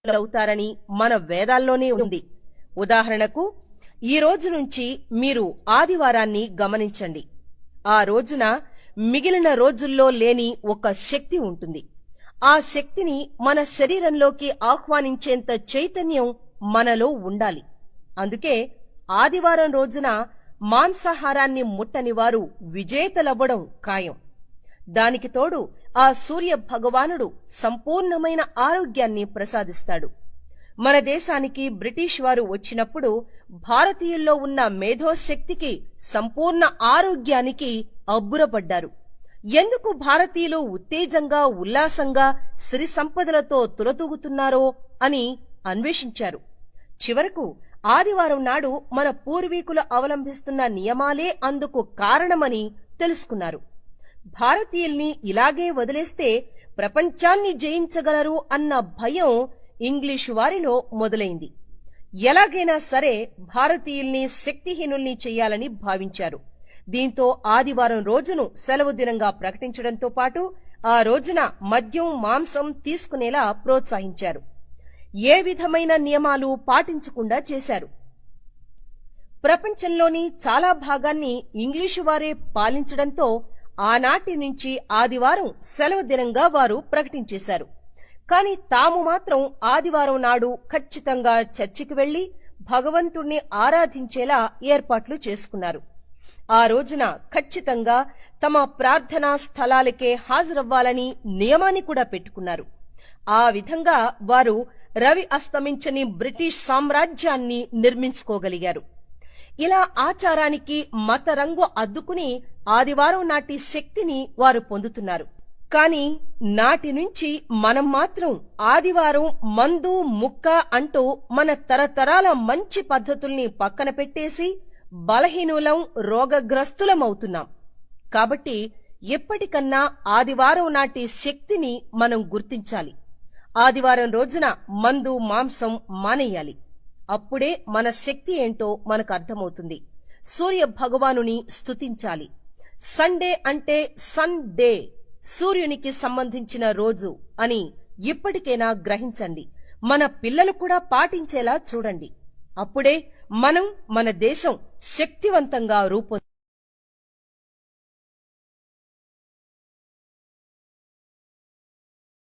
అవుతారని మన వేదాల్లోనే ఉంది. ఉదాహరణకు ఈ రోజు నుంచి మీరు ఆదివారాన్ని గమనించండి. ఆ రోజున మిగిలిన రోజుల్లో లేని ఒక శక్తి ఉంటుంది. ఆ శక్తిని మన శరీరంలోకి ఆహ్వానించేంత చైతన్యం మనలో ఉండాలి. అందుకే ఆదివారం రోజున మాంసాహారాన్ని ముట్టని వారు విజేతలవ్వడం ఖాయం. దానికి తోడు ఆ సూర్య భగవానుడు సంపూర్ణమైన ఆరోగ్యాన్ని ప్రసాదిస్తాడు. మన దేశానికి బ్రిటిష్ వారు వచ్చినప్పుడు భారతీయుల్లో ఉన్న మేధోశక్తికి, సంపూర్ణ ఆరోగ్యానికి అబ్బురపడ్డారు. ఎందుకు భారతీయులు ఉత్తేజంగా, ఉల్లాసంగా, సిరి సంపదలతో తులతూగుతున్నారో అని అన్వేషించారు. చివరకు ఆదివారం నాడు మన పూర్వీకులు అవలంబిస్తున్న నియమాలే అందుకు కారణమని తెలుసుకున్నారు. భారతీయుల్ని ఇలాగే వదిలేస్తే ప్రపంచాన్ని జయించగలరు అన్న భయం ఇంగ్లీషు వారిలో మొదలైంది. ఎలాగైనా సరే భారతీయుల్ని శక్తిహీనుల్ని చెయ్యాలని భావించారు. దీంతో ఆదివారం రోజును సెలవు దినంగా ప్రకటించడంతో పాటు ఆ రోజున మద్యం, మాంసం తీసుకునేలా ప్రోత్సహించారు. ఏ విధమైన నియమాలు పాటించకుండా చేశారు. ప్రపంచంలోని చాలా భాగాన్ని ఇంగ్లీషు వారే పాలించడంతో ఆనాటి నుంచి ఆదివారం సెలవు దినంగా వారు ప్రకటించేశారు. కాని తాము మాత్రం ఆదివారం నాడు ఖచ్చితంగా చర్చికి వెళ్లి భగవంతుణ్ణి ఆరాధించేలా ఏర్పాట్లు చేసుకున్నారు. ఆ రోజున ఖచ్చితంగా తమ ప్రార్థనా స్థలాలకే హాజరవ్వాలని నియమాన్ని కూడా పెట్టుకున్నారు. ఆ విధంగా వారు రవి అస్తమించని బ్రిటిష్ సామ్రాజ్యాన్ని నిర్మించుకోగలిగారు. ఇలా ఆచారానికి మత రంగు అద్దుకుని ఆదివారం నాటి శక్తిని వారు పొందుతున్నారు. కాని నాటి నుంచి మనం మాత్రం ఆదివారం మందు, ముక్క అంటూ మన తరతరాల మంచి పద్ధతుల్ని పక్కన పెట్టేసి బలహీనులం, రోగగ్రస్తులమవుతున్నాం. కాబట్టి ఎప్పటికన్నా ఆదివారం నాటి శక్తిని మనం గుర్తించాలి. ఆదివారం రోజున మందు, మాంసం మానేయాలి. అప్పుడే మన శక్తి ఏంటో మనకు అర్థమవుతుంది. సూర్య భగవానుని స్తుతించాలి. సండే అంటే సన్ డే, సూర్యునికి సంబంధించిన రోజు అని ఇప్పటికైనా గ్రహించండి. మన పిల్లలు కూడా పాటించేలా చూడండి. అప్పుడే మనం, మన దేశం శక్తివంతంగా